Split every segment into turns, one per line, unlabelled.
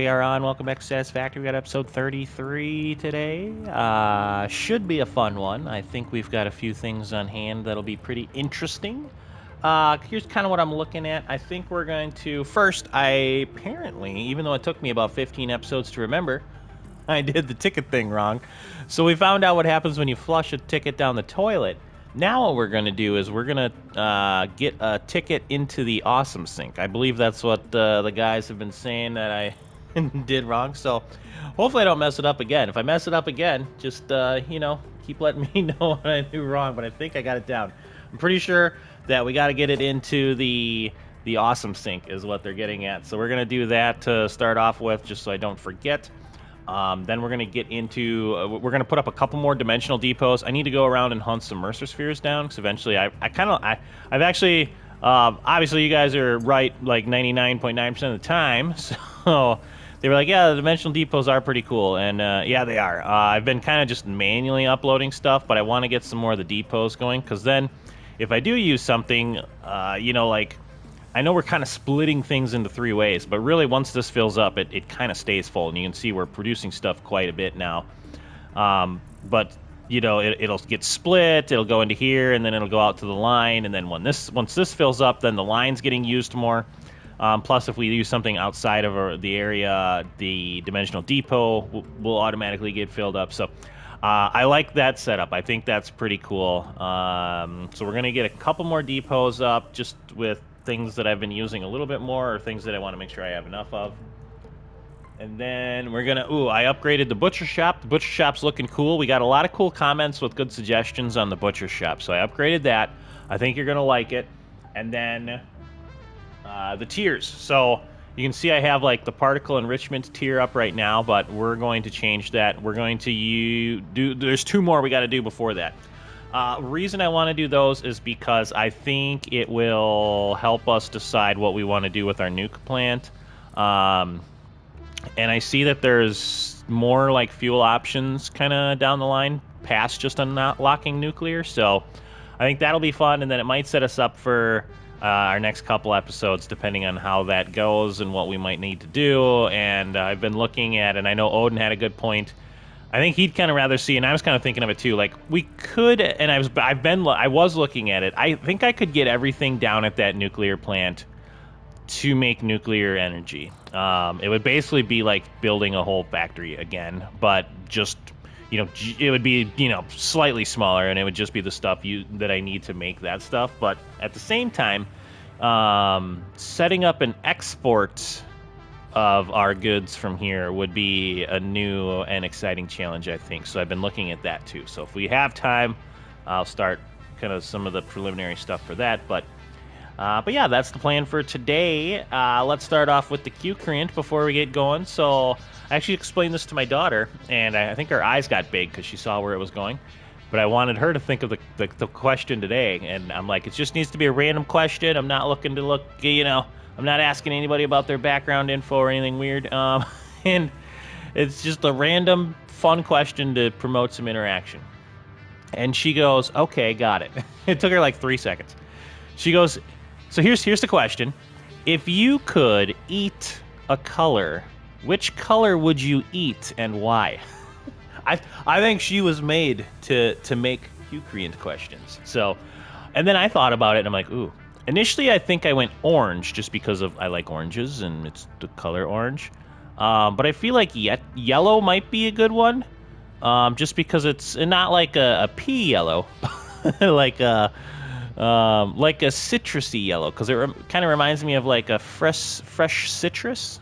we are on. Welcome back to Satisfactory. We got episode 33 today. Should be a fun one. I think we've got a few things on hand that'll be pretty interesting. Here's kind of what I'm looking at. I think we're going to... First, apparently, even though it took me about 15 episodes to remember, I did the ticket thing wrong. So we found out what happens when you flush a ticket down the toilet. Now what we're going to do is we're going to get a ticket into the awesome sink. I believe that's what the guys have been saying that I did wrong. So hopefully I don't mess it up again. If I mess it up again, just, keep letting me know what I do wrong. But I think I got it down. I'm pretty sure that we got to get it into the awesome sink is what they're getting at. So we're going to do that to start off with just so I don't forget. Then we're going to get into, we're going to put up a couple more dimensional depots. I need to go around and hunt some Mercer spheres down, because eventually I've actually, obviously you guys are right like 99.9% of the time, so they were like, yeah, the dimensional depots are pretty cool, and yeah, they are. I've been kind of just manually uploading stuff, but I want to get some more of the depots going, because then if I do use something, like, I know we're kind of splitting things into three ways, but really once this fills up, it kind of stays full, and you can see we're producing stuff quite a bit now. But it'll get split, it'll go into here, and then it'll go out to the line, and then once this fills up, then the line's getting used more. Plus, if we use something outside of the area, the dimensional depot will automatically get filled up. So I like that setup. I think that's pretty cool. So we're going to get a couple more depots up just with things that I've been using a little bit more, or things that I want to make sure I have enough of. And then we're gonna, I upgraded the butcher shop. The butcher shop's looking cool. We got a lot of cool comments with good suggestions on the butcher shop, so I upgraded that. I think you're gonna like it. And then the tiers. So you can see I have like the particle enrichment tier up right now, but we're going to change that. We're going to there's two more we got to do before that. Reason I want to do those is because I think it will help us decide what we want to do with our nuke plant. And I see that there's more like fuel options kind of down the line past just unlocking nuclear. So I think that'll be fun, and then it might set us up for our next couple episodes, depending on how that goes and what we might need to do. And I've been looking at, and I know Odin had a good point. I think he'd kind of rather see, and I was kind of thinking of it too, like we could, and I was looking at it. I think I could get everything down at that nuclear plant to make nuclear energy. It would basically be like building a whole factory again, but just, it would be, slightly smaller, and it would just be the stuff that I need to make that stuff. But at the same time, setting up an export of our goods from here would be a new and exciting challenge, I think. So I've been looking at that too. So if we have time, I'll start kind of some of the preliminary stuff for that. But yeah, that's the plan for today. Let's start off with the Q-Creant before we get going. So I actually explained this to my daughter, and I think her eyes got big because she saw where it was going. But I wanted her to think of the question today, and I'm like, it just needs to be a random question. I'm not looking to look, I'm not asking anybody about their background info or anything weird. And it's just a random, fun question to promote some interaction. And she goes, okay, got it. It took her like 3 seconds. She goes, so here's the question. If you could eat a color, which color would you eat and why? I think she was made to make Q-Creant questions. So, and then I thought about it, and I'm like, ooh. Initially, I think I went orange just because I like oranges, and it's the color orange. But I feel like yellow might be a good one, just because it's not like a pea yellow, like a citrusy yellow, because it kind of reminds me of like a fresh citrus.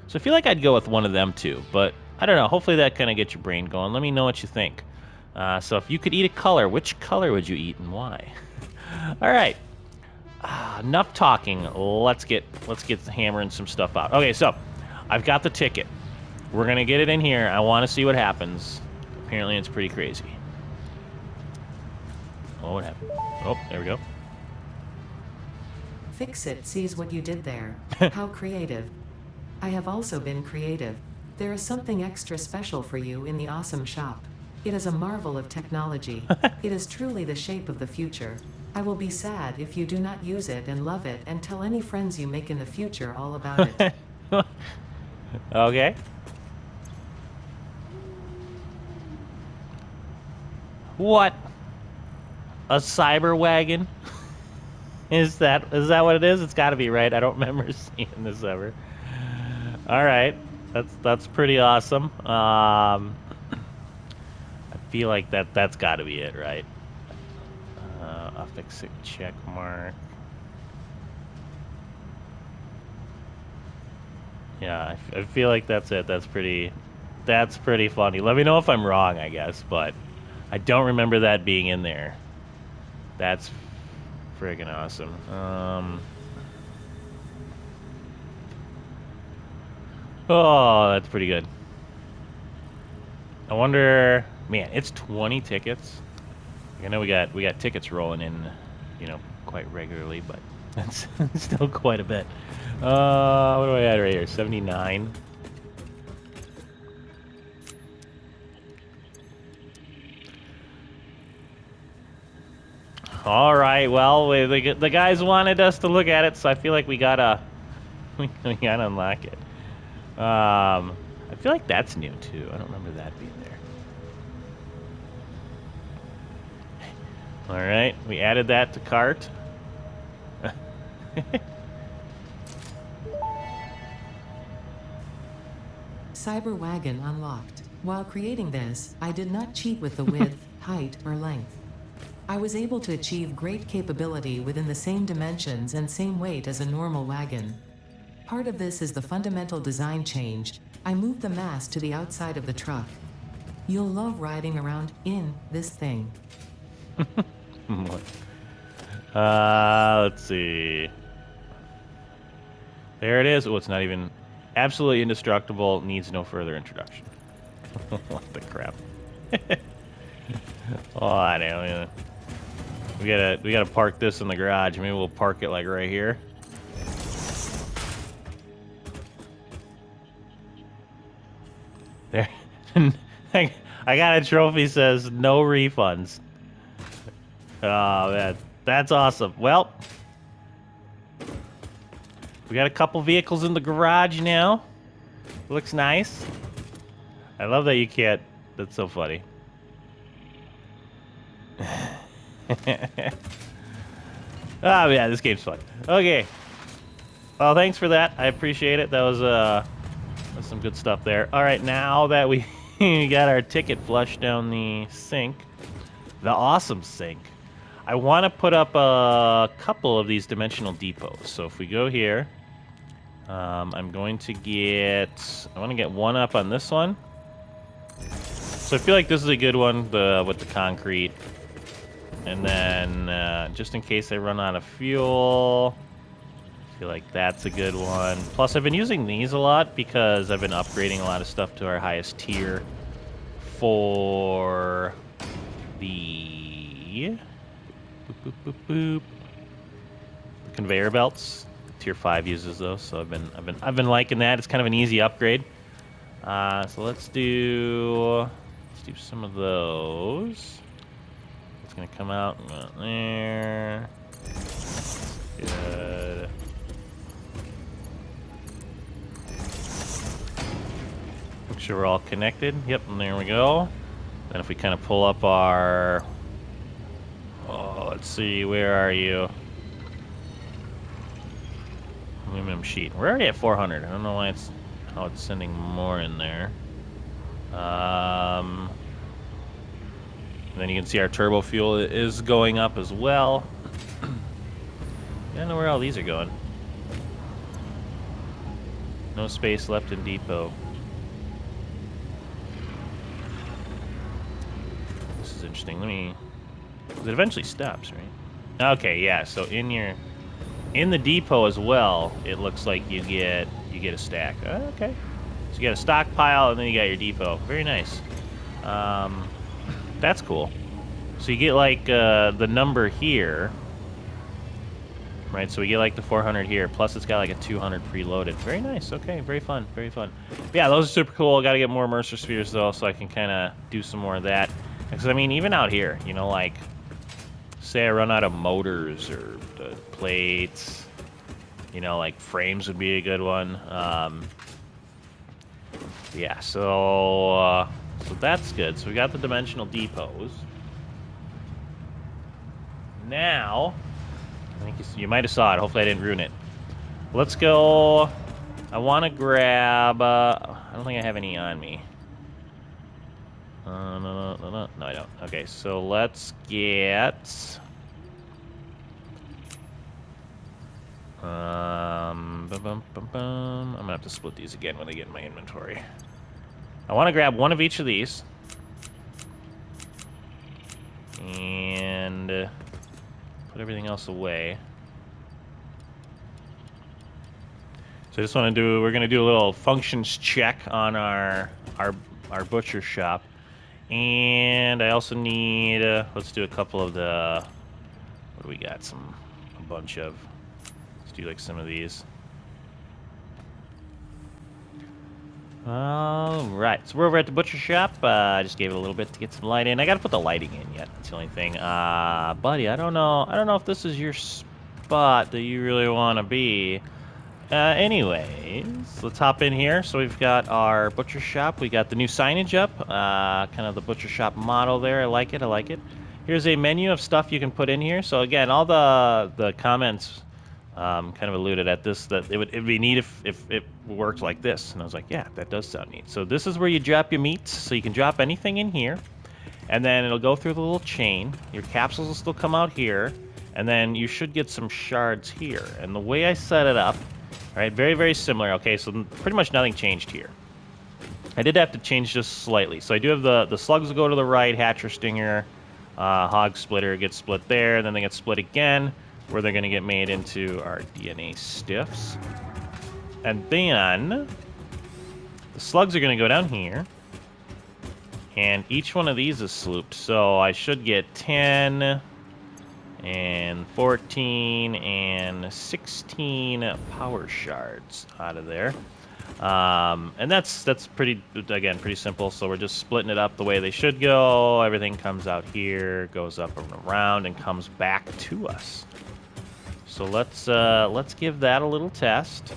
So I feel like I'd go with one of them too. But I don't know. Hopefully that kind of gets your brain going. Let me know what you think. So if you could eat a color, which color would you eat and why? All right. Enough talking. Let's get hammering some stuff out. Okay, so I've got the ticket. We're gonna get it in here. I want to see what happens. Apparently, it's pretty crazy. Oh, what happened? Oh, there we go.
Fix-It sees what you did there. How creative. I have also been creative. There is something extra special for you in the awesome shop. It is a marvel of technology. It is truly the shape of the future. I will be sad if you do not use it and love it, and tell any friends you make in the future all about it.
Okay. What? A cyber wagon? Is that what it is? It's got to be, right? I don't remember seeing this ever. All right. That's pretty awesome. I feel like that's got to be it, right? Affix check mark. Yeah, I feel like that's it. That's pretty funny. Let me know if I'm wrong, I guess, but I don't remember that being in there. That's friggin' awesome. Oh, that's pretty good. I wonder, man, it's 20 tickets. I know we got tickets rolling in, quite regularly, but that's still quite a bit. What do I add right here? 79. All right. Well, the guys wanted us to look at it, so I feel like we gotta we gotta unlock it. I feel like that's new too. I don't remember that being there. All right, we added that to cart.
Cyber Wagon unlocked. While creating this, I did not cheat with the width, height, or length. I was able to achieve great capability within the same dimensions and same weight as a normal wagon. Part of this is the fundamental design change. I moved the mast to the outside of the truck. You'll love riding around in this thing.
Let's see. There it is. Oh, it's not even absolutely indestructible. Needs no further introduction. What the crap? Oh, I know. Yeah. We gotta park this in the garage. Maybe we'll park it like right here. There. I got a trophy says no refunds. Oh man, that's awesome. Well, we got a couple vehicles in the garage now. Looks nice. I love that you can't. That's so funny. Oh yeah, this game's fun. Okay. Well, thanks for that. I appreciate it. That's some good stuff there. All right, now that we got our ticket flushed down the sink, the awesome sink, I want to put up a couple of these dimensional depots. So if we go here, I'm going to I want to get one up on this one. So I feel like this is a good one, with the concrete. And then, just in case I run out of fuel, I feel like that's a good one. Plus, I've been using these a lot because I've been upgrading a lot of stuff to our highest tier for the conveyor belts. Tier 5 uses those, so I've been liking that. It's kind of an easy upgrade. So let's do some of those. It's gonna come out there. Good. Make sure we're all connected. Yep, and there we go. Then if we kind of pull up our... Oh, let's see, where are you? Aluminum sheet. We're already at 400. I don't know how it's sending more in there. Then you can see our turbo fuel is going up as well. I don't know where all these are going. No space left in depot. This is interesting. It eventually stops, right? Okay, yeah. So in the depot as well, it looks like you get a stack. Okay. So you got a stockpile and then you got your depot. Very nice. That's cool. So you get like the number here, right? So we get like the 400 here, plus it's got like a 200 preloaded. Very nice. Okay, very fun, very fun. But yeah, those are super cool. Got to get more immerser spheres though, so I can kind of do some more of that. Because I mean, even out here, like, say I run out of motors or plates, like frames would be a good one. Yeah, so that's good. So we got the dimensional depots. Now, I think you might have saw it. Hopefully I didn't ruin it. Let's go. I want to grab... I don't think I have any on me. No, I don't. Okay, so let's get... I'm gonna have to split these again when they get in my inventory. I want to grab one of each of these. And put everything else away. So I just want to do, we're going to do a little functions check on our butcher shop. And I also need, let's do a couple of the, what do we got? A bunch of, let's do like some of these. All right, so we're over at the butcher shop. I just gave it a little bit to get some light in. I got to put the lighting in yet. That's the only thing. Buddy, I don't know if this is your spot that you really want to be. Anyways, let's hop in here. So we've got our butcher shop. We got the new signage up, kind of the butcher shop model there. I like it. I like it. Here's a menu of stuff you can put in here. So again, all the comments kind of alluded at this, that it'd be neat if it worked like this. And I was like, yeah, that does sound neat. So this is where you drop your meats. So you can drop anything in here, and then it'll go through the little chain. Your capsules will still come out here, and then you should get some shards here. And the way I set it up, all right, very, very similar. Okay, so pretty much nothing changed here. I did have to change just slightly. So I do have the slugs will go to the right, hatcher, stinger, hog splitter gets split there, then they get split again, where they're going to get made into our DNA stiffs. And then the slugs are going to go down here, and each one of these is slooped. So I should get 10... and 14 and 16 power shards out of there. And that's pretty, again, pretty simple. So we're just splitting it up the way they should go. Everything comes out here, goes up and around, and comes back to us. So let's give that a little test.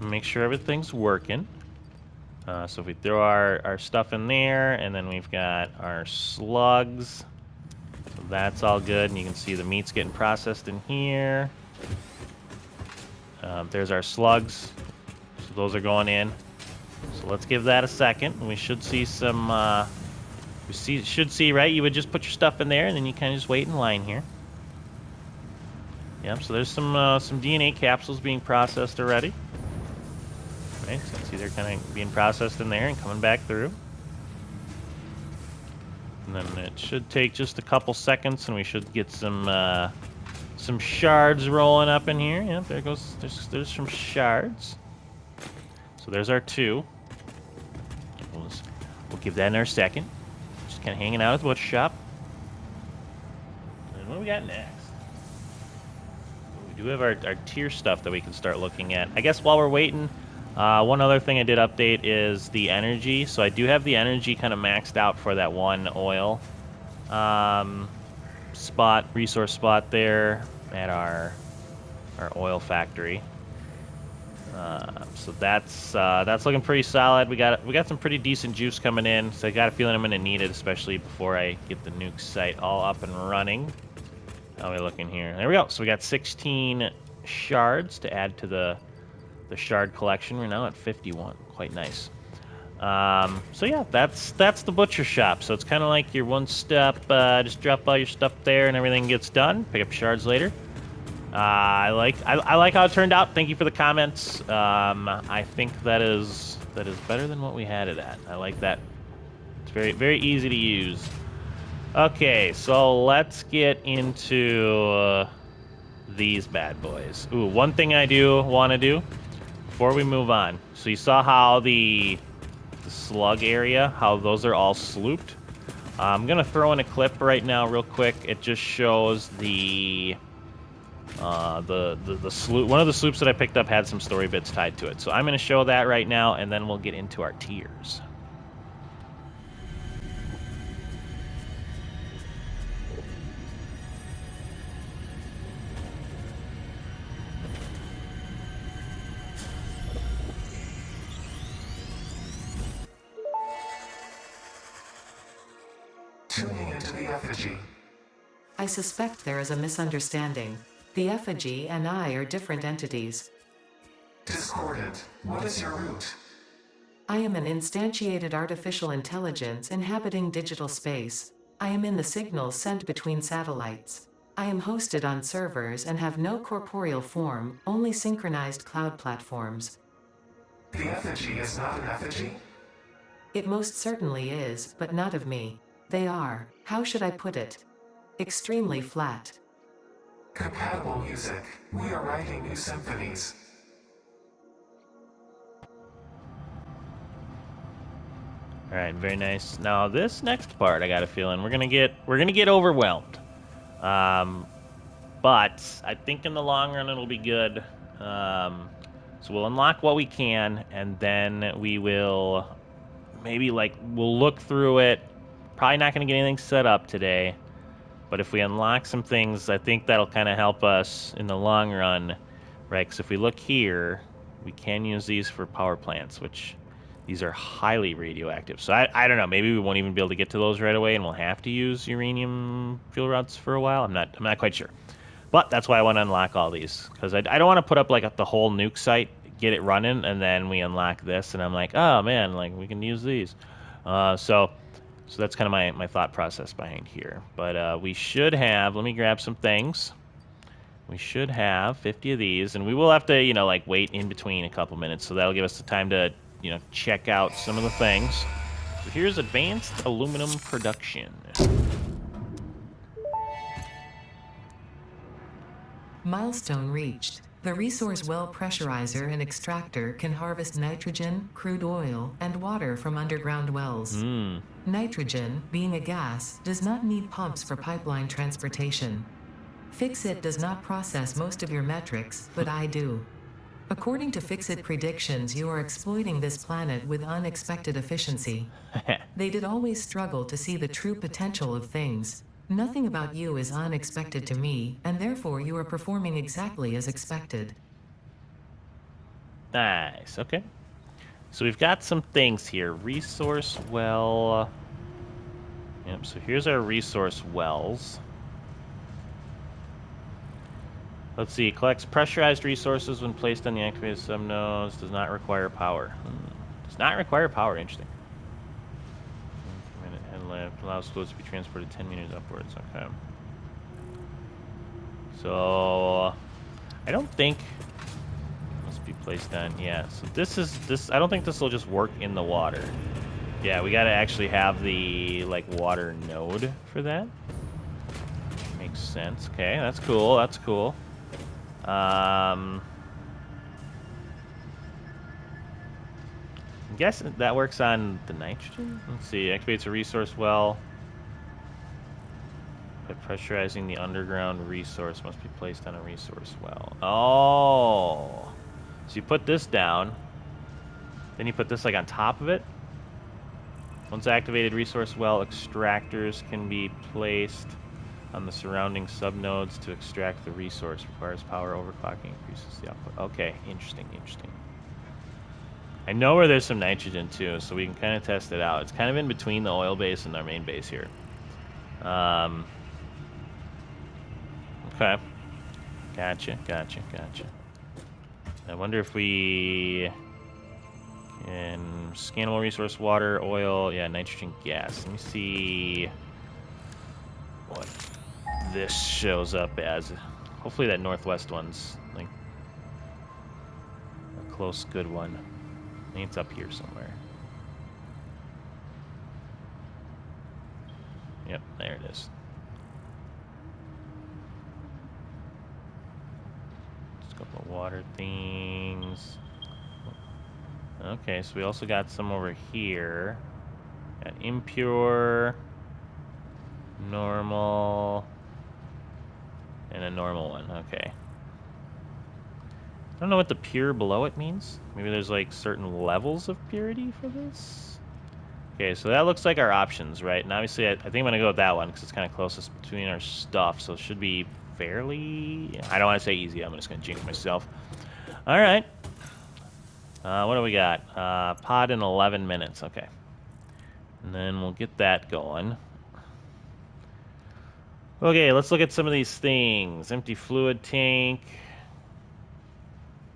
Make sure everything's working. So if we throw our stuff in there, and then we've got our slugs. So that's all good, and you can see the meat's getting processed in here. There's our slugs. So those are going in. So let's give that a second, and we should see some, should see, right? You would just put your stuff in there, and then you kind of just wait in line here. Yep, so there's some DNA capsules being processed already. Right, so you can see they're kind of being processed in there and coming back through. And then it should take just a couple seconds, and we should get some shards rolling up in here. Yeah, there goes. There's some shards. So there's our 2. We'll give that another second. Just kind of hanging out at the butcher shop. And what do we got next? We do have our tier stuff that we can start looking at. I guess while we're waiting, one other thing I did update is the energy. So I do have the energy kind of maxed out for that one oil resource spot there at our oil factory. So that's looking pretty solid. We got some pretty decent juice coming in, so I got a feeling I'm gonna need it, especially before I get the nuke site all up and running. How are we looking here? There we go. So we got 16 shards to add to the shard collection. We're now at 51. Quite nice. So yeah, that's the butcher shop. So it's kind of like your one step, just drop all your stuff there and everything gets done. Pick up shards later. I like how it turned out. Thank you for the comments. I think that is better than what we had it at. I like that. It's very, very easy to use. Okay, so let's get into these bad boys. Ooh, one thing I do want to do before we move on. So you saw how the slug area, how those are all slooped. I'm gonna throw in a clip right now, real quick. It just shows the sloop. One of the sloops that I picked up had some story bits tied to it. So I'm gonna show that right now, and then we'll get into our tiers.
effigy?
I suspect there is a misunderstanding. The effigy and I are different entities.
Discordant, what is your root?
I am an instantiated artificial intelligence inhabiting digital space. I am in the signals sent between satellites. I am hosted on servers and have no corporeal form, only synchronized cloud platforms.
The effigy is not an effigy?
It most certainly is, but not of me. They are, how should I put it? Extremely flat.
Compatible music. We are writing new symphonies.
All right, very nice. Now this next part, I got a feeling we're gonna get overwhelmed. But I think in the long run it'll be good. So we'll unlock what we can, and then we will maybe we'll look through it. Probably not gonna get anything set up today, but if we unlock some things, I think that'll kind of help us in the long run, right? Because if we look here, we can use these for power plants, which these are highly radioactive. So I don't know. Maybe we won't even be able to get to those right away, and we'll have to use uranium fuel rods for a while. I'm not quite sure. But that's why I want to unlock all these, because I don't want to put up like the whole nuke site, get it running, and then we unlock this, and I'm like, oh man, like we can use these. So that's kind of my thought process behind here. But we should have, let me grab some things. We should have 50 of these, and we will have to, like wait in between a couple minutes, so that'll give us the time to, check out some of the things. So here's advanced aluminum production.
Milestone reached. The resource well pressurizer and extractor can harvest nitrogen, crude oil, and water from underground wells. Nitrogen, being a gas, does not need pumps for pipeline transportation. Fixit does not process most of your metrics, but I do. According to Fixit predictions, you are exploiting this planet with unexpected efficiency. They did always struggle to see the true potential of things. Nothing about you is unexpected to me, and therefore you are performing exactly as expected.
Nice, okay. So we've got some things here. Resource well. Yep, so here's our resource wells. Let's see, collects pressurized resources when placed on the activated subnodes. Does not require power. Does not require power, interesting. Minute head lift. Allows fluids to be transported 10 meters upwards, okay. So, I don't think... Must be placed on, yeah. So this, I don't think this will just work in the water. Yeah, we gotta actually have the, water node for that. Makes sense. Okay, that's cool, that's cool. I'm guessing that works on the nitrogen? Let's see, activates a resource well. By pressurizing the underground resource must be placed on a resource well. Oh! So you put this down, then you put this on top of it. Once activated, resource well extractors can be placed on the surrounding subnodes to extract the resource. Requires power, overclocking increases the output. Okay, interesting, interesting. I know where there's some nitrogen too, so we can kind of test it out. It's kind of in between the oil base and our main base here. Okay. Gotcha. I wonder if we can scannable resource, water, oil, yeah, nitrogen gas. Let me see what this shows up as. Hopefully that northwest one's like a close, good one. I think it's up here somewhere. Yep, there it is. Just a couple of water things. Okay, so we also got some over here. Got impure, normal, and a normal one. Okay. I don't know what the pure below it means. Maybe there's like certain levels of purity for this. Okay, so that looks like our options, right? And obviously, I think I'm gonna go with that one because it's kind of closest between our stuff. So it should be fairly. I don't want to say easy. I'm just gonna jinx myself. All right. What do we got? Pod in 11 minutes. Okay. And then we'll get that going. Okay, let's look at some of these things. Empty fluid tank.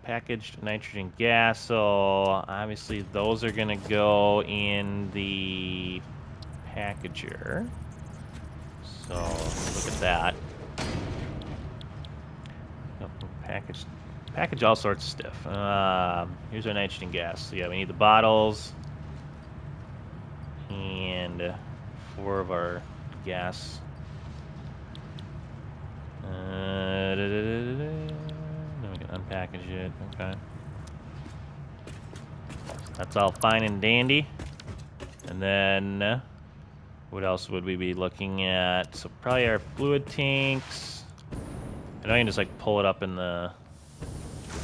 Packaged nitrogen gas. So obviously those are gonna go in the packager. So look at that. Yep, package all sorts of stuff. Here's our nitrogen gas. So yeah, we need the bottles and 4 of our gas. Then we can unpackage it. Okay. That's all fine and dandy. And then what else would we be looking at? So probably our fluid tanks. I know I can just like pull it up in the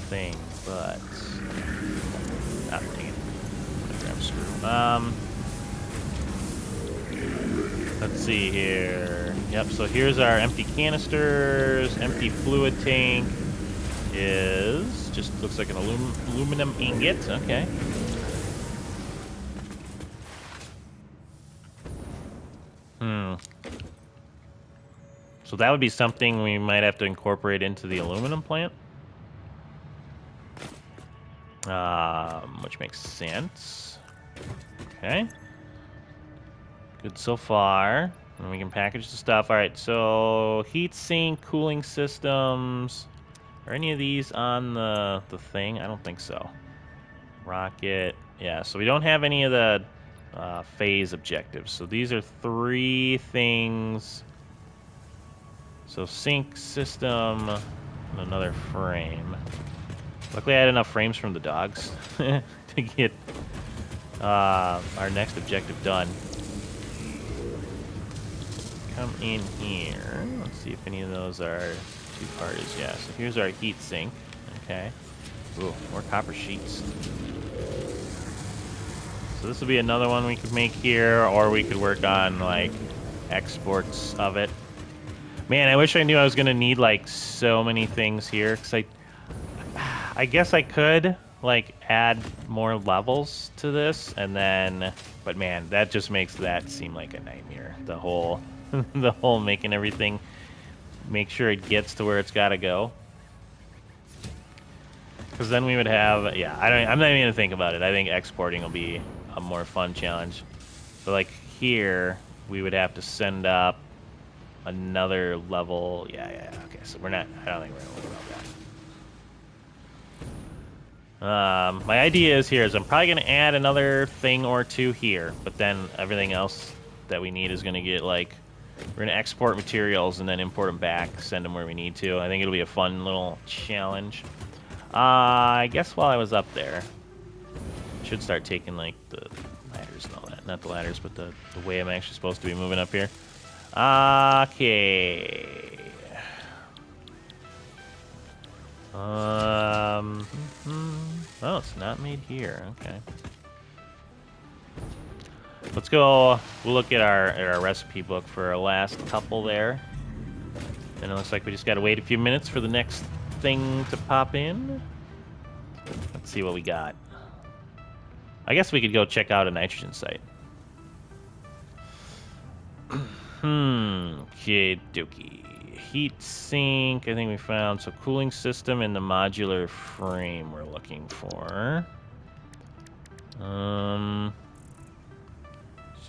thing, but dang it. Grab a screw. Let's see here. Yep, so here's our empty canisters. Empty fluid tank is just looks like an aluminum ingot. Okay. So that would be something we might have to incorporate into the aluminum plant. Which makes sense. Okay. Good so far. And we can package the stuff. All right, so heat sink, cooling systems. Are any of these on the thing? I don't think so. Rocket. Yeah, so we don't have any of the phase objectives. So these are 3 things. So sink system and another frame. Luckily I had enough frames from the dogs to get our next objective done. Come in here. Let's see if any of those are 2 parties. Yeah, so here's our heat sink. Okay. Ooh, more copper sheets. So this will be another one we could make here, or we could work on, like, exports of it. Man, I wish I knew I was going to need, like, so many things here, because I guess I could, like, add more levels to this, and then... But, man, that just makes that seem like a nightmare. The whole... the whole making everything... Make sure it gets to where it's got to go. Because then we would have... Yeah, I'm not even going to think about it. I think exporting will be a more fun challenge. But, like, here, we would have to send up another level. Yeah. Okay, so we're not... I don't think we're going to worry about that. My idea is I'm probably going to add another thing or 2 here, but then everything else that we need is going to get, like, we're going to export materials and then import them back, send them where we need to. I think it'll be a fun little challenge. I guess while I was up there, I should start taking, like, the ladders and all that. Not the ladders, but the way I'm actually supposed to be moving up here. Okay. Oh, it's not made here. Okay. Let's go. We'll look at our recipe book for our last couple there. And it looks like we just gotta wait a few minutes for the next thing to pop in. Let's see what we got. I guess we could go check out a nitrogen site. Okay, dokie. Heat sink, I think we found. So cooling system and the modular frame we're looking for.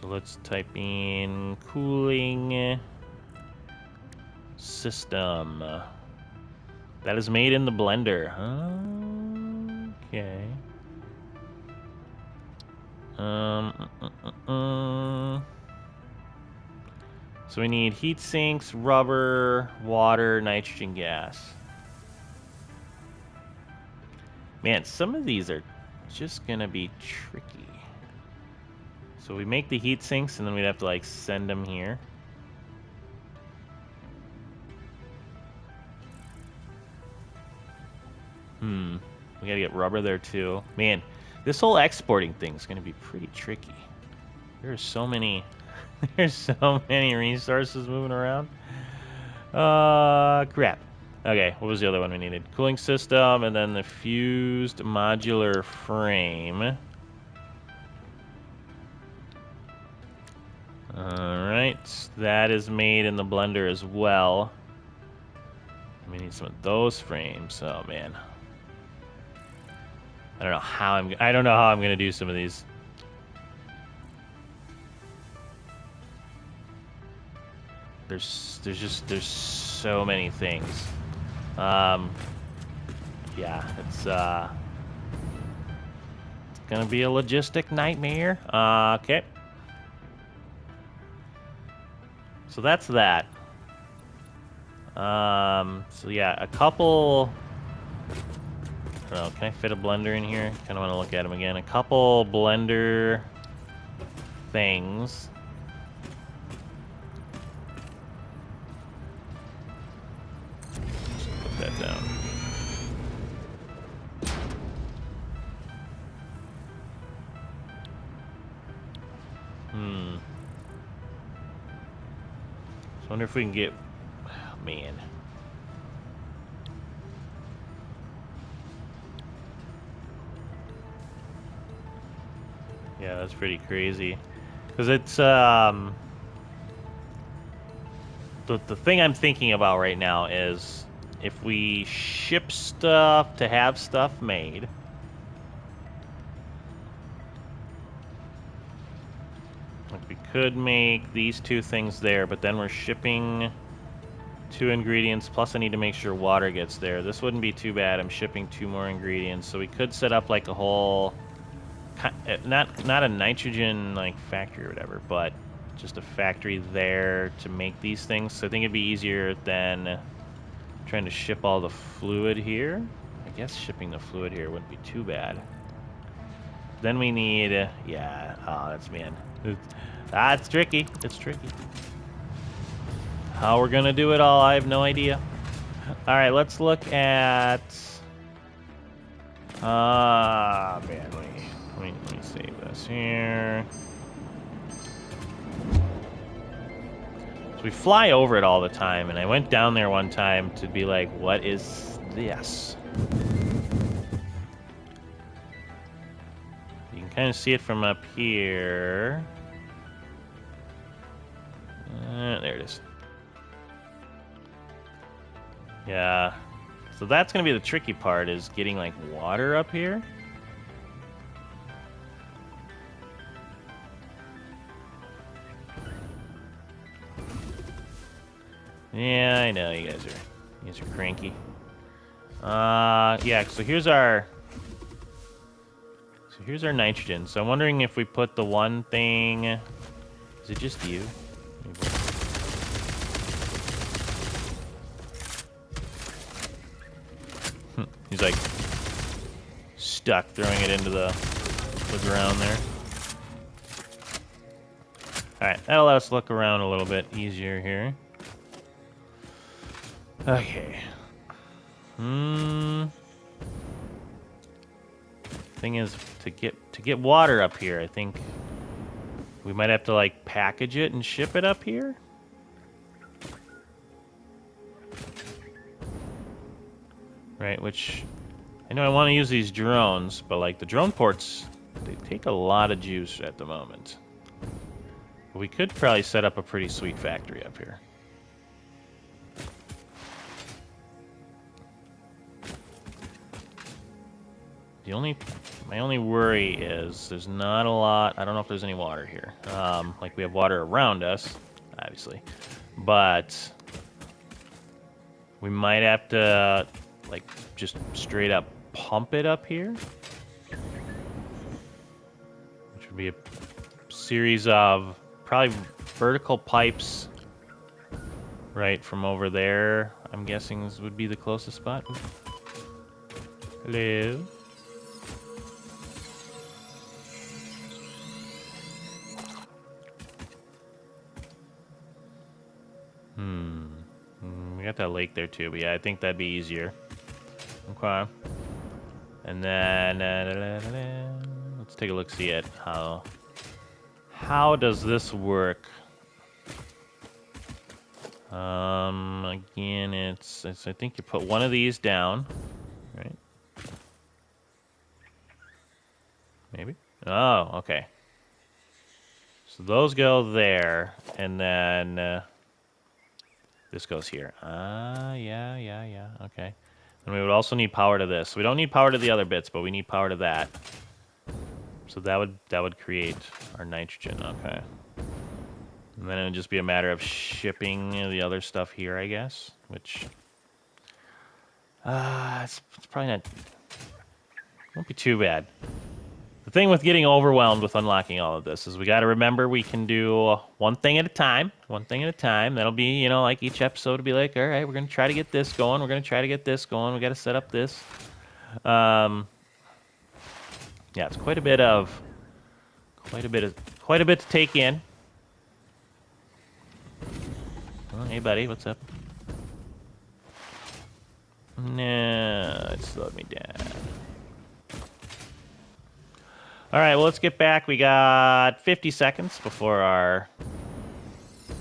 So let's type in cooling system. That is made in the blender. Okay. So we need heat sinks, rubber, water, nitrogen gas. Man, some of these are just gonna be tricky. So we make the heat sinks and then we'd have to like send them here. We gotta get rubber there too. Man, this whole exporting thing's gonna be pretty tricky. There's so many there's so many resources moving around. Crap. Okay, what was the other one we needed? Cooling system and then the fused modular frame. Alright. That is made in the blender as well. We need some of those frames. Oh man. I don't know how I'm gonna do some of these. There's so many things. Yeah, it's gonna be a logistic nightmare. Okay. So that's that. So yeah, a couple. I don't know, can I fit a blender in here? Kind of want to look at them again. A couple blender things. Just put that down. I wonder if we can get. Oh, man. Yeah, that's pretty crazy. Because it's the thing I'm thinking about right now is if we ship stuff to have stuff made. Like we could make these two things there, but then we're shipping 2 ingredients, plus I need to make sure water gets there. This wouldn't be too bad. I'm shipping 2 more ingredients, so we could set up like a whole, not a nitrogen like factory or whatever, but just a factory there to make these things. So I think it'd be easier than trying to ship all the fluid here. I guess shipping the fluid here wouldn't be too bad. Then we need, yeah, oh, that's, man. It's tricky. It's tricky. How we're gonna do it all, I have no idea. All right, let's look at. Man, let me save this here. So we fly over it all the time, and I went down there one time to be like, "What is this?" You can kind of see it from up here. There it is. Yeah. So that's gonna be the tricky part, is getting like water up here. Yeah, I know you guys are cranky. Yeah. So here's our nitrogen. So I'm wondering if we put the one thing. Is it just you? He's like stuck throwing it into the ground there. Alright, that'll let us look around a little bit easier here. Okay. Thing is, to get water up here, I think we might have to like package it and ship it up here. Right, which I know I want to use these drones, but like the drone ports, they take a lot of juice at the moment. But we could probably set up a pretty sweet factory up here. My only worry is there's not a lot. I don't know if there's any water here. Like we have water around us, obviously, but we might have to like just straight up pump it up here, which would be a series of probably vertical pipes right from over there. I'm guessing this would be the closest spot. Hello. We got that lake there too, but yeah, I think that'd be easier. Okay. And then let's take a look, see it. How does this work? Again, it's I think you put one of these down, right? Maybe. Oh, okay. So those go there, and then this goes here. Yeah. Okay. And we would also need power to this. We don't need power to the other bits, but we need power to that. So that would create our nitrogen. Okay. And then it would just be a matter of shipping the other stuff here, I guess. Which, it's probably not. Won't be too bad. The thing with getting overwhelmed with unlocking all of this is we got to remember we can do one thing at a time. One thing at a time. That'll be, you know, like each episode will be like, all right, we're gonna try to get this going. We're gonna try to get this going. We got to set up this. Yeah, it's quite a bit to take in. Oh, hey, buddy, what's up? No, it slowed me down. All right, well, let's get back. We got 50 seconds before our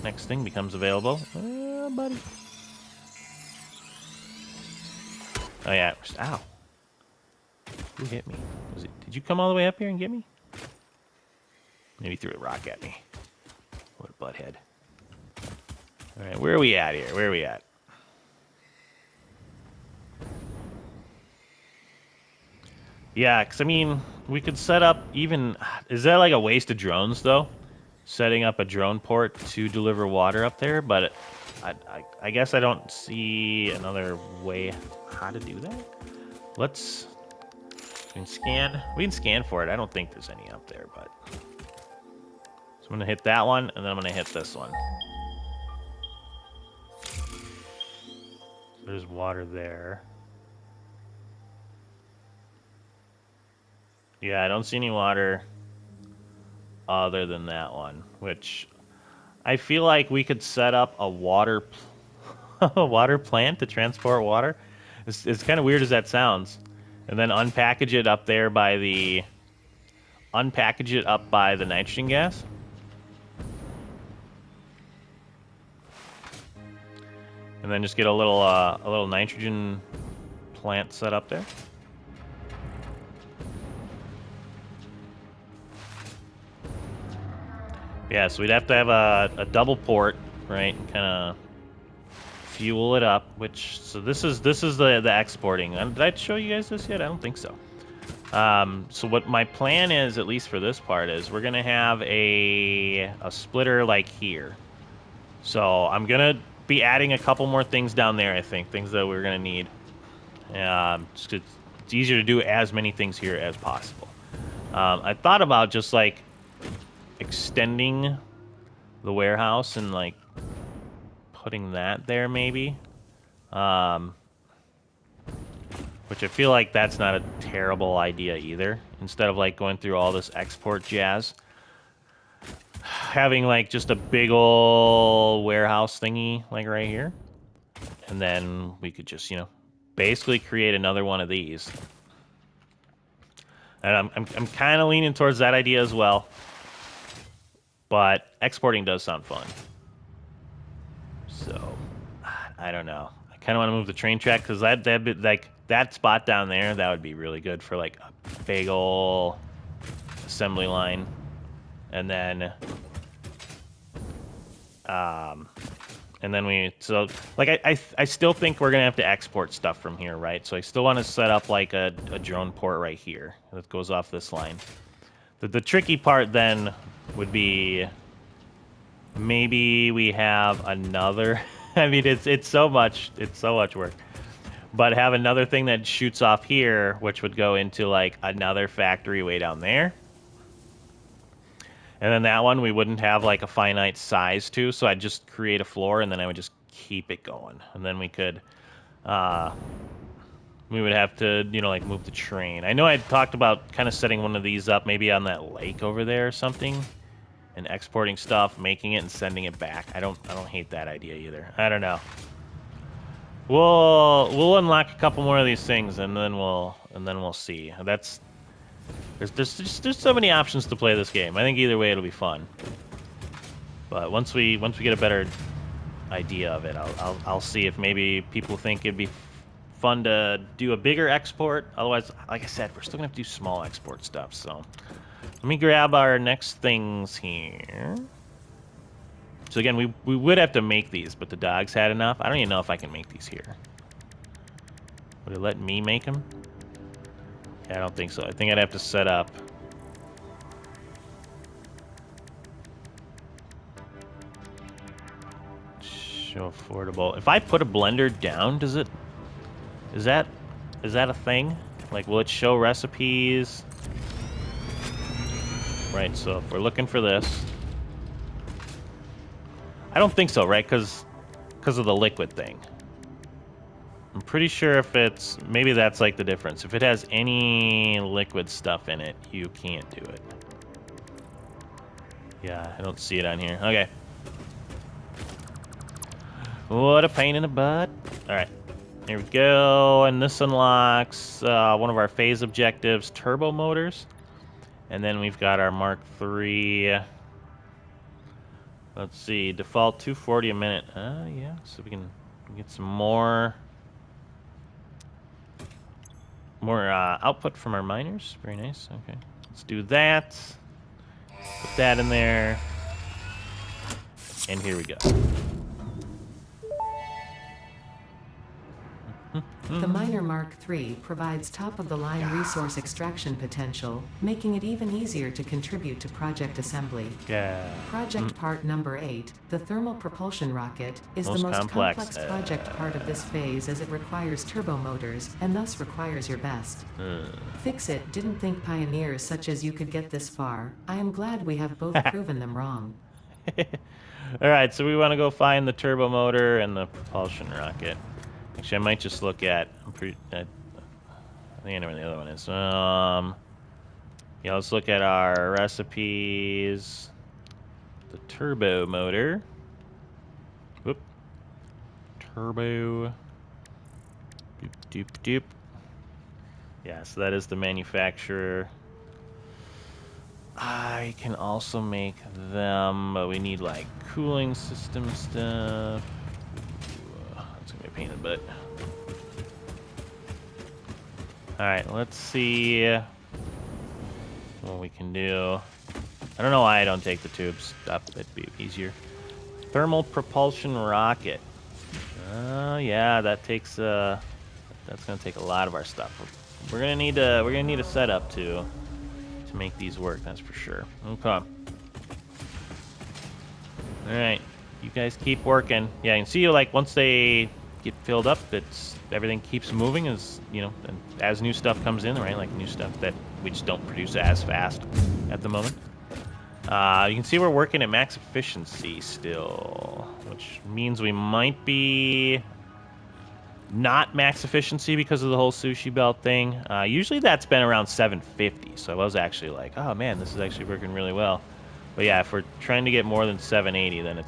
next thing becomes available. Buddy. Oh, yeah. Ow. Who hit me? Did you come all the way up here and get me? Maybe he threw a rock at me. What a butthead. All right, where are we at here? Where are we at? Yeah, because, I mean, we could set up even... Is that like a waste of drones, though? Setting up a drone port to deliver water up there? But I guess I don't see another way how to do that. Let's... We can scan for it. I don't think there's any up there, but... So I'm going to hit that one, and then I'm going to hit this one. There's water there. Yeah, I don't see any water other than that one, which I feel like we could set up a water plant to transport water. It's kind of weird as that sounds. And then unpackage it up by the nitrogen gas. And then just get a little nitrogen plant set up there. Yeah, so we'd have to have a double port, right? And kind of fuel it up. So this is the exporting. Did I show you guys this yet? I don't think so. So what my plan is, at least for this part, is we're gonna have a splitter like here. So I'm gonna be adding a couple more things down there. I think things that we're gonna need. Just 'cause it's easier to do as many things here as possible. I thought about just like extending the warehouse and like putting that there maybe, which I feel like that's not a terrible idea either. Instead of like going through all this export jazz, having like just a big ol' warehouse thingy like right here, and then we could just, you know, basically create another one of these. And I'm kind of leaning towards that idea as well. But exporting does sound fun. So, I don't know. I kind of want to move the train track because that spot down there, that would be really good for like a big ol' assembly line. And then, I still think we're gonna have to export stuff from here, right? So I still want to set up like a drone port right here that goes off this line. The tricky part then would be maybe we have another. I mean, it's so much work, but have another thing that shoots off here, which would go into like another factory way down there. And then that one we wouldn't have like a finite size to, so I'd just create a floor and then I would just keep it going. And then we could, we would have to, you know, like move the train. I know I talked about kind of setting one of these up maybe on that lake over there or something, and exporting stuff, making it and sending it back. I don't hate that idea either. I don't know. We'll unlock a couple more of these things and then we'll see. There's so many options to play this game. I think either way it'll be fun. But once we get a better idea of it, I'll see if maybe people think it'd be fun to do a bigger export. Otherwise, like I said, we're still gonna have to do small export stuff. So let me grab our next things here. So again, we would have to make these, but the dogs had enough. I don't even know if I can make these here. Would it let me make them? Yeah, I don't think so. I think I'd have to set up. Show affordable. If I put a blender down, does it... Is that a thing? Like, will it show recipes? Right, so if we're looking for this... I don't think so, right? Because of the liquid thing. I'm pretty sure if it's... Maybe that's like the difference. If it has any liquid stuff in it, you can't do it. Yeah, I don't see it on here. Okay. What a pain in the butt. Alright. Here we go. And this unlocks one of our phase objectives, turbo motors. And then we've got our Mark III. Let's see. Default 240 a minute. Yeah. So we can get some more output from our miners. Very nice. Okay. Let's do that. Put that in there. And here we go.
The Miner Mark III provides top-of-the-line resource extraction potential, making it even easier to contribute to project assembly.
Yeah.
Project part number 8, the thermal propulsion rocket, is the
Most
most
complex.
complex project part of this phase as it requires turbo motors, and thus requires your best. Fix it. Didn't think pioneers such as you could get this far. I am glad we have both proven them wrong.
All right, so we want to go find the turbo motor and the propulsion rocket. Actually, I might just look at. I think I know where the other one is. Yeah, let's look at our recipes. The turbo motor. Whoop. Turbo. Doop doop doop. Yeah, so that is the manufacturer. I can also make them, but we need like cooling system stuff. That's gonna be a pain in the butt. Alright, let's see what we can do. I don't know why I don't take the tubes stuff. It'd be easier. Thermal propulsion rocket. Oh yeah, that takes that's gonna take a lot of our stuff. We're gonna need a setup to make these work, that's for sure. Okay. Alright. You guys keep working. Yeah, I can see like once they get filled up, everything keeps moving as and as new stuff comes in, right? Like new stuff that we just don't produce as fast at the moment. You can see we're working at max efficiency still, which means we might be not max efficiency because of the whole sushi belt thing. Usually that's been around 750, so I was actually like, oh man, this is actually working really well. But yeah, if we're trying to get more than 780, then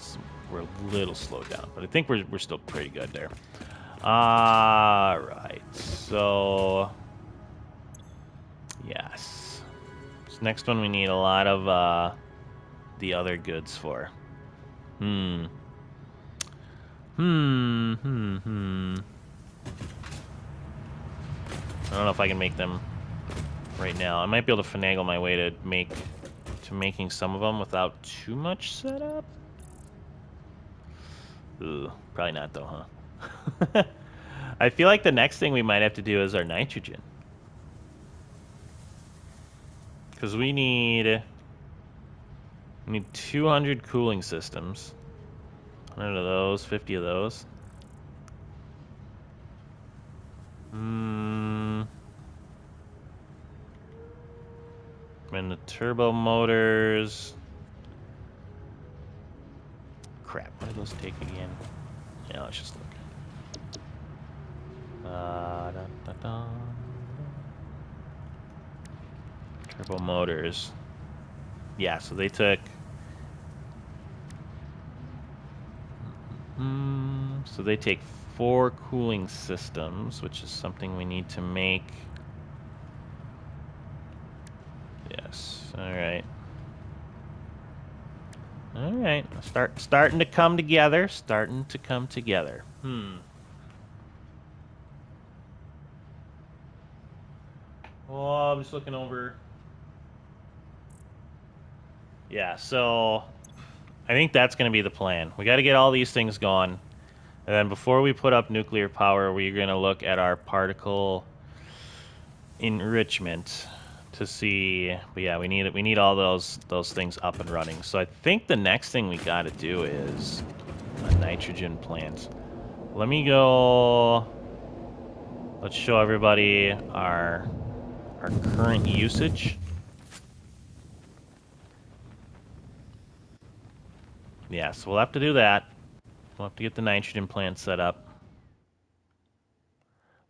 we're a little slowed down. But I think we're still pretty good there. All right, so yes, this next one we need a lot of the other goods for. I don't know if I can make them right now. I might be able to finagle my way to making some of them without too much setup. Ooh, probably not though, huh? I feel like the next thing we might have to do is our nitrogen. Because we need 200 cooling systems. 100 of those, 50 of those. And the turbo motors. Crap, what do those take again? Yeah, let's just look. Da, da, da. Turbo motors. Yeah, so they took... So they take 4 cooling systems, which is something we need to make. Yes, alright. Alright, starting to come together. Starting to come together. Oh, I'm just looking over. Yeah, so I think that's going to be the plan. We got to get all these things gone. And then before we put up nuclear power, we're going to look at our particle enrichment to see. But yeah, we need all those things up and running. So I think the next thing we got to do is a nitrogen plant. Let me go. Let's show everybody our current usage. Yeah, so we'll have to do that. We'll have to get the nitrogen plant set up.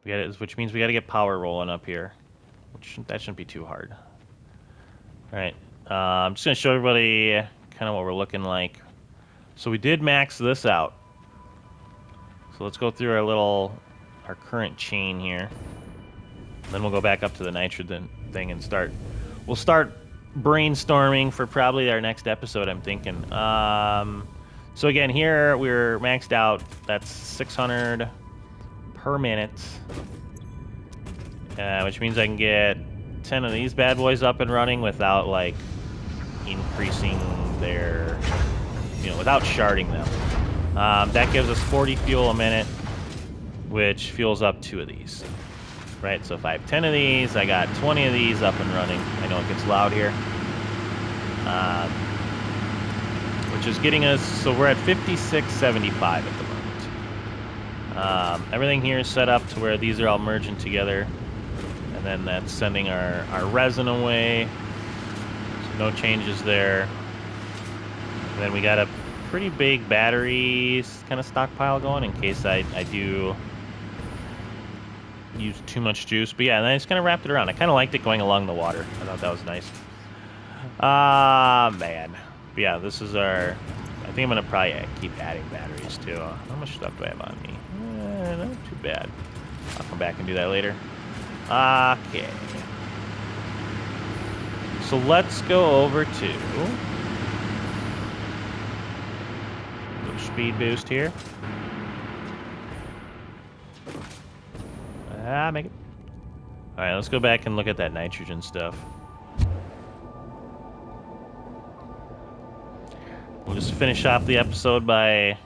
Which means we got to get power rolling up here. That shouldn't be too hard. All right, I'm just gonna show everybody kind of what we're looking like. So we did max this out. So let's go through our current chain here. Then we'll go back up to the nitrogen thing and we'll start brainstorming for probably our next episode, I'm thinking. So again, here we're maxed out. That's 600 per minute. Which means I can get 10 of these bad boys up and running without, like, increasing their, without sharding them. That gives us 40 fuel a minute, which fuels up 2 of these. Right, so if I have 10 of these, I got 20 of these up and running. I know it gets loud here. Which is getting us, so we're at 56.75 at the moment. Everything here is set up to where these are all merging together. And then that's sending our resin away. So no changes there. And then we got a pretty big battery kind of stockpile going in case I do use too much juice. But yeah, and I just kind of wrapped it around. I kind of liked it going along the water. I thought that was nice. Man. But yeah, this is our... I think I'm going to probably keep adding batteries too. How much stuff do I have on me? Not too bad. I'll come back and do that later. Okay. So let's go over to... speed boost here. Make it. Alright, let's go back and look at that nitrogen stuff. We'll just finish off the episode by...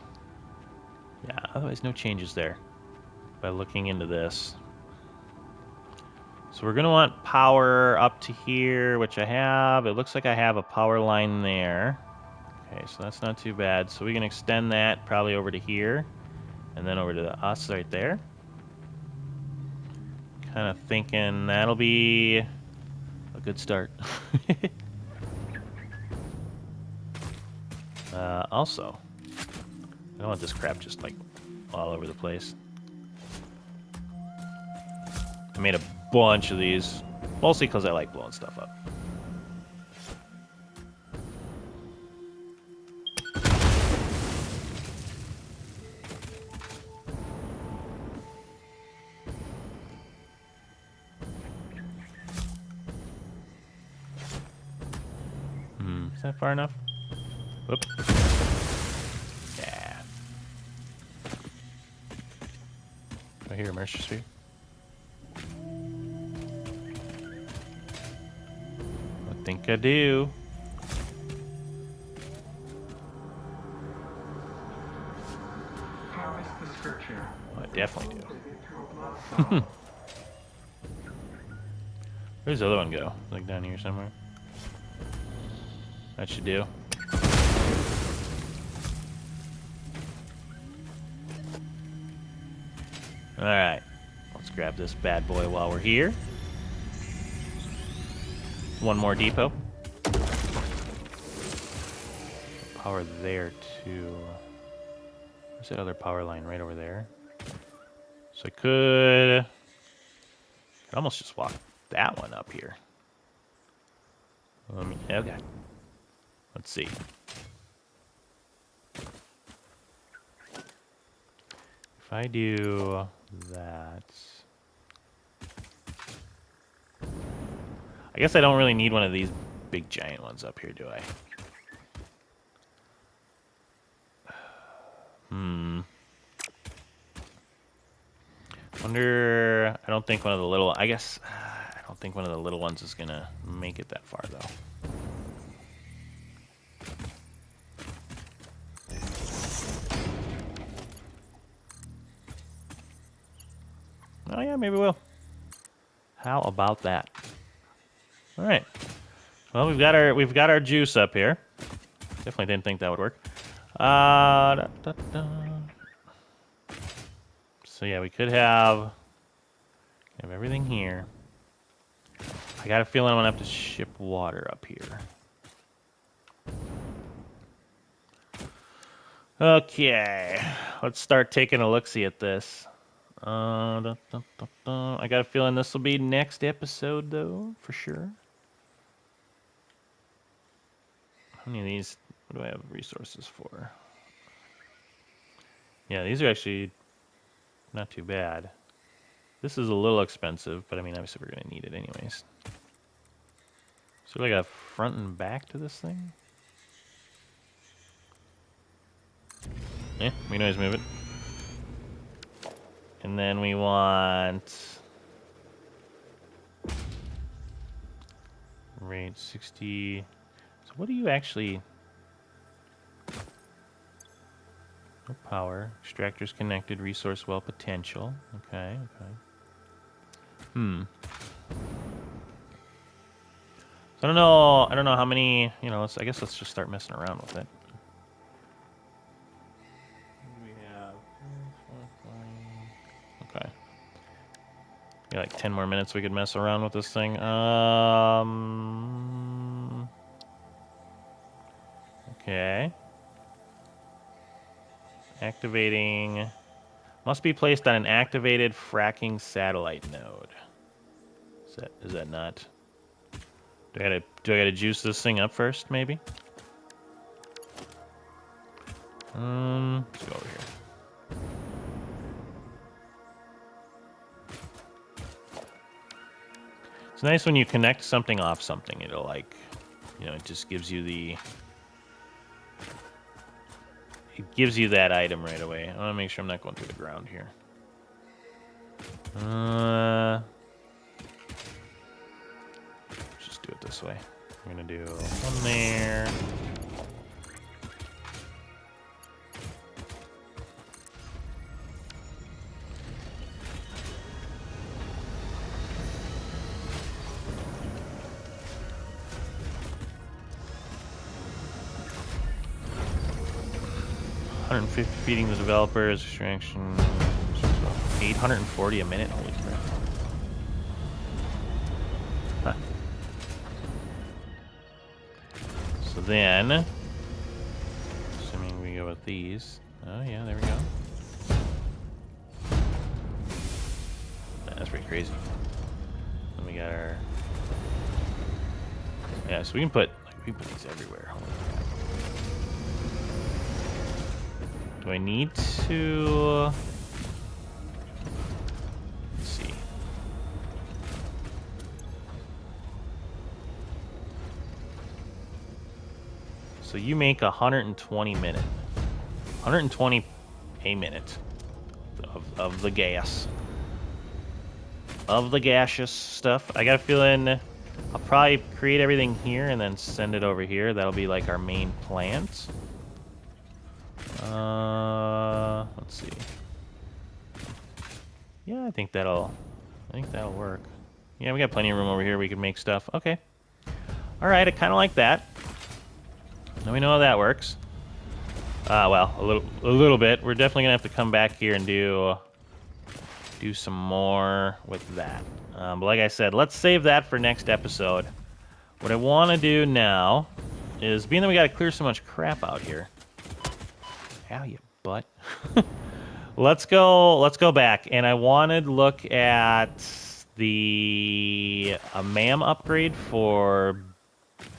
Yeah, otherwise no changes there. By looking into this. So we're going to want power up to here, which I have. It looks like I have a power line there. Okay, so that's not too bad. So we can extend that probably over to here. And then over to us right there. Kind of thinking that'll be a good start. Also, I don't want this crap just like all over the place. I made a bunch of these, mostly because I like blowing stuff up. Is that far enough? Whoop. Yeah. I hear a Mercer Sphere. I think I do.
Harvest the scripture.
Oh, I definitely do. Where's the other one go? Like down here somewhere? That should do. Alright. Let's grab this bad boy while we're here. One more depot. Power there too. Where's that other power line? Right over there. So I could almost just walk that one up here. Okay. Let's see. If I do that... I guess I don't really need one of these big giant ones up here, do I? Wonder... I don't think one of the little... I guess... I don't think one of the little ones is gonna make it that far, though. Oh yeah, maybe we'll. How about that? All right. Well, we've got our juice up here. Definitely didn't think that would work. Da, da, da. So yeah, we could have everything here. I got a feeling I'm gonna have to ship water up here. Okay, let's start taking a look-see at this. I got a feeling this will be next episode, though, for sure. How many of these do I have resources for? Yeah, these are actually not too bad. This is a little expensive, but I mean, obviously we're going to need it anyways. So like a front and back to this thing? Yeah, we can always move it. And then we want... Rate 60... So what do you actually... No power. Extractors connected. Resource well potential. Okay, okay. So I don't know how many, I guess let's just start messing around with it. We have... Okay. Got like 10 more minutes we could mess around with this thing. Okay. Activating... Must be placed on an activated fracking satellite node. Is that not... Do I gotta juice this thing up first, maybe? Let's go over here. It's nice when you connect something off something. It'll like, it just gives you the... It gives you that item right away. I want to make sure I'm not going through the ground here. Just do it this way. I'm gonna do one there. Feeding the developers, extraction, 840 a minute. Holy crap! Huh. So then, assuming we go with these. Oh yeah, there we go. That's pretty crazy. Then we got our... Yeah, so we can put these everywhere. Holy crap. Do I need to... Let's see. So you make 120 minute. 120 a minute of the gas. Of the gaseous stuff. I got a feeling I'll probably create everything here and then send it over here. That'll be like our main plant. Let's see. Yeah, I think that'll work. Yeah, we got plenty of room over here. We can make stuff. Okay. All right, I kind of like that. Now we know how that works. Well, a little bit. We're definitely gonna have to come back here and do some more with that. But like I said, let's save that for next episode. What I want to do now is, being that we got to clear so much crap out here. Ow, you butt. Let's go back, and I wanted to look at a MAM upgrade for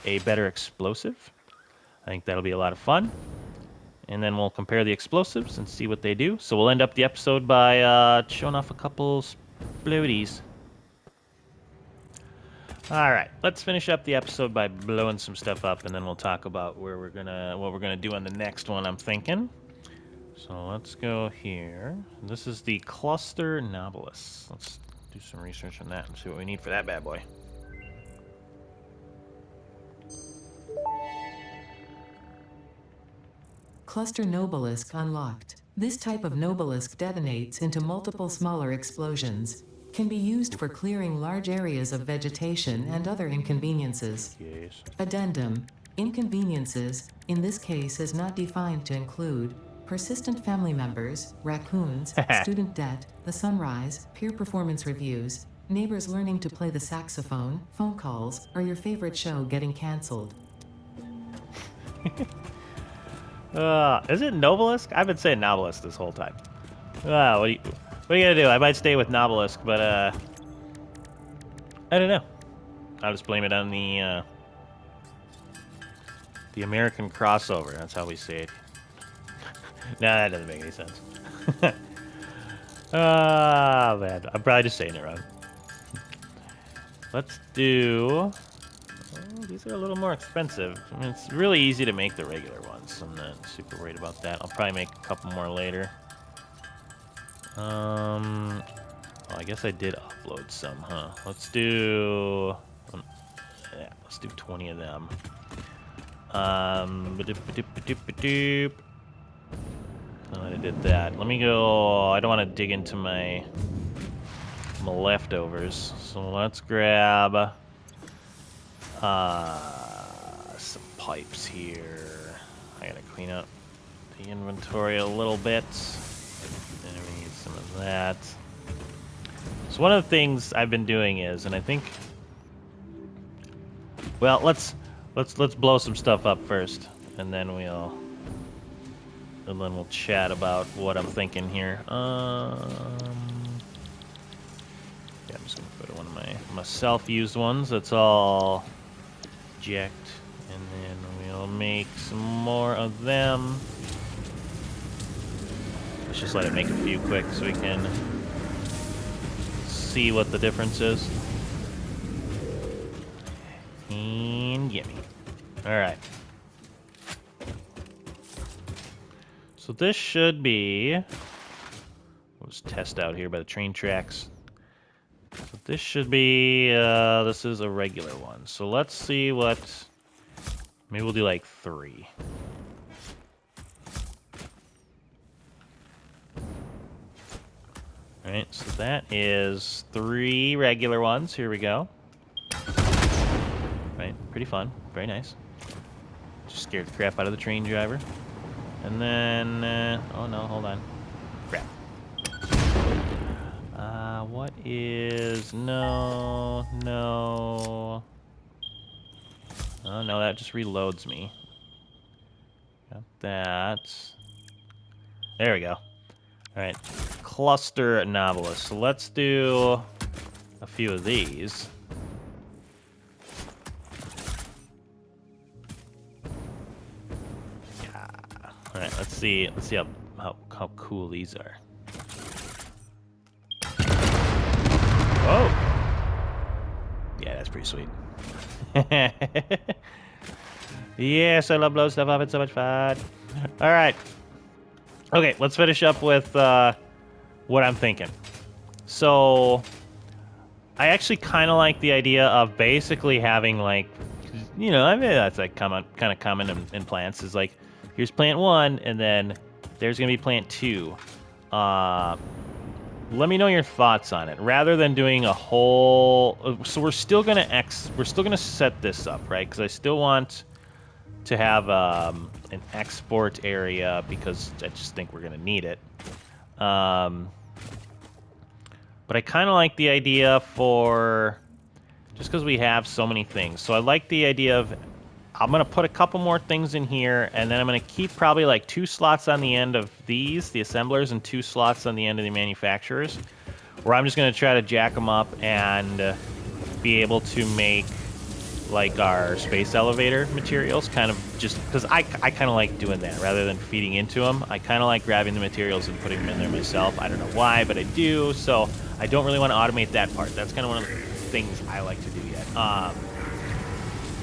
a better explosive. I think that'll be a lot of fun. And then we'll compare the explosives and see what they do. So we'll end up the episode by showing off a couple explodies. All right, let's finish up the episode by blowing some stuff up, and then we'll talk about what we're gonna do on the next one, I'm thinking. So let's go here. This is the Cluster Nobilis. Let's do some research on that and see what we need for that bad boy.
Cluster Nobelisk unlocked. This type of Nobelisk detonates into multiple smaller explosions. Can be used for clearing large areas of vegetation and other inconveniences.
Yes.
Addendum. Inconveniences, in this case is not defined to include persistent family members, raccoons, student debt, the sunrise, peer performance reviews, neighbors learning to play the saxophone, phone calls, or your favorite show getting cancelled.
Is it Novelisk? I've been saying Novelisk this whole time. What are you gonna do? I might stay with Novelisk, but I don't know. I'll just blame it on the American crossover. That's how we say it. Nah, that doesn't make any sense. Ah, man. I'm probably just saying it wrong. Let's do... Oh, these are a little more expensive. I mean, it's really easy to make the regular ones. I'm not super worried about that. I'll probably make a couple more later. Well, I guess I did upload some, huh? Let's do... yeah, let's do 20 of them. Ba-doop. Oh, I did that. Let me go... I don't want to dig into my leftovers. So let's grab some pipes here. I gotta clean up the inventory a little bit. And we need some of that. So one of the things I've been doing is, and I think, well, let's blow some stuff up first, and then we'll chat about what I'm thinking here. Yeah, I'm just gonna put one of my self-used ones. That's all jacked, and then we'll make some more of them. Let's just let it make a few quick so we can see what the difference is. And gimme. Alright. So this should be... We'll just test out here by the train tracks. So this should be... this is a regular one. So let's see what... Maybe we'll do like 3. Alright, so that is 3 regular ones. Here we go. Right, pretty fun. Very nice. Just scared the crap out of the train driver. And then... oh no, hold on. Crap. What is... No... Oh no, that just reloads me. Got that. There we go. Alright. Cluster Novelist. So let's do a few of these. Yeah. Alright, let's see how cool these are. Oh! Yeah, that's pretty sweet. Yes, I love blowing stuff up. It's so much fun. Alright. Okay, let's finish up with what I'm thinking. So, I actually kind of like the idea of basically having, like, you know, I mean, that's like kind of common in plants, is like, here's plant 1, and then there's going to be plant 2. Let me know your thoughts on it. Rather than doing a whole... So we're still going to set this up, right? Because I still want to have an export area, because I just think we're going to need it. But I kind of like the idea for... Just because we have so many things. So I like the idea of... I'm going to put a couple more things in here, and then I'm going to keep probably like 2 slots on the end of these, the assemblers, and 2 slots on the end of the manufacturers, where I'm just going to try to jack them up and be able to make like our space elevator materials, kind of just because I kind of like doing that rather than feeding into them. I kind of like grabbing the materials and putting them in there myself. I don't know why, but I do. So I don't really want to automate that part. That's kind of one of the things I like to do yet.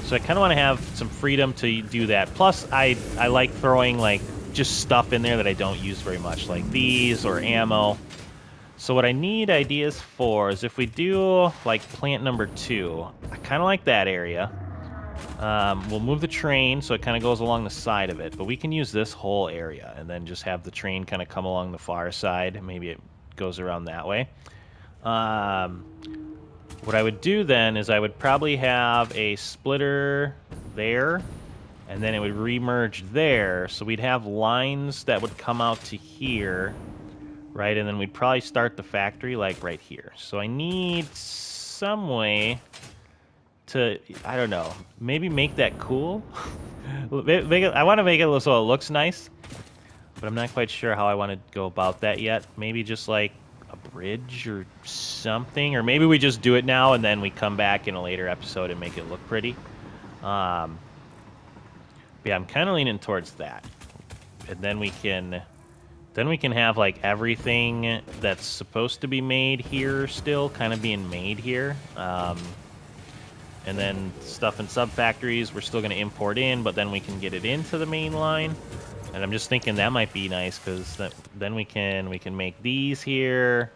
So I kind of want to have some freedom to do that. Plus, I like throwing like just stuff in there that I don't use very much, like these or ammo. So what I need ideas for is if we do like plant number 2, I kind of like that area. We'll move the train so it kind of goes along the side of it, but we can use this whole area and then just have the train kind of come along the far side. Maybe it goes around that way. What I would do then is I would probably have a splitter there, and then it would remerge there, so we'd have lines that would come out to here, right? And then we'd probably start the factory like right here. So I need some way to, I don't know, maybe make that cool. I want to make it so it looks nice, but I'm not quite sure how I want to go about that yet. Maybe just like a bridge or something, or maybe we just do it now and then we come back in a later episode and make it look pretty. But yeah, I'm kind of leaning towards that, and then we can have like everything that's supposed to be made here still kind of being made here. And then stuff in sub-factories we're still going to import in, but then we can get it into the main line. And I'm just thinking that might be nice, because then we can make these here.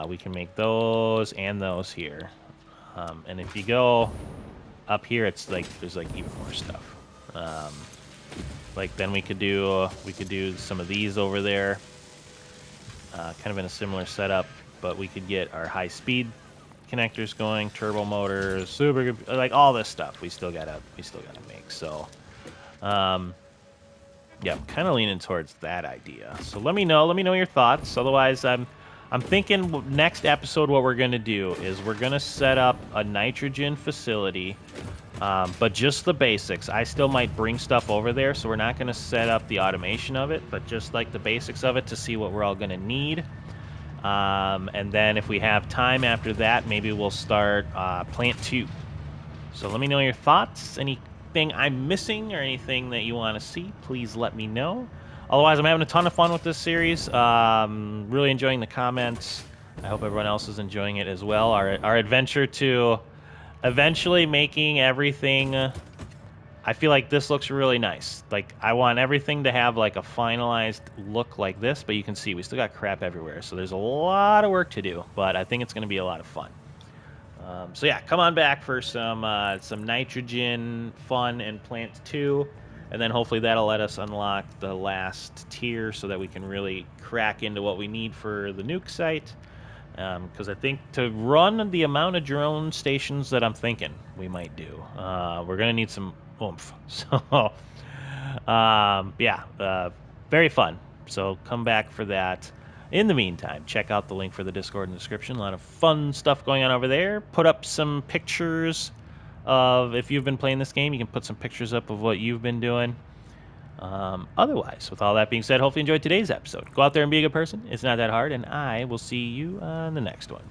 We can make those and those here. And if you go up here, it's like there's like even more stuff. Like then we could do some of these over there, kind of in a similar setup, but we could get our high-speed connectors going, turbo motors, super, like all this stuff. We still gotta make. So, yeah, I'm kind of leaning towards that idea. So let me know your thoughts. Otherwise, I'm thinking next episode what we're gonna do is we're gonna set up a nitrogen facility, but just the basics. I still might bring stuff over there, so we're not gonna set up the automation of it, but just like the basics of it to see what we're all gonna need. And then if we have time after that, maybe we'll start Plant 2. So let me know your thoughts. Anything I'm missing or anything that you want to see, please let me know. Otherwise, I'm having a ton of fun with this series. Really enjoying the comments. I hope everyone else is enjoying it as well. Our adventure to eventually making everything... I feel like this looks really nice. Like, I want everything to have like a finalized look like this, but you can see we still got crap everywhere. So there's a lot of work to do, but I think it's going to be a lot of fun. So yeah, come on back for some nitrogen fun and Plant 2, and then hopefully that'll let us unlock the last tier so that we can really crack into what we need for the nuke site. Because I think to run the amount of drone stations that I'm thinking we might do, we're going to need some oomph. So, yeah, very fun. So come back for that. In the meantime, check out the link for the Discord in the description. A lot of fun stuff going on over there. Put up some pictures of, if you've been playing this game, you can put some pictures up of what you've been doing. Otherwise, with all that being said, hopefully you enjoyed today's episode. Go out there and be a good person. It's not that hard, and I will see you on the next one.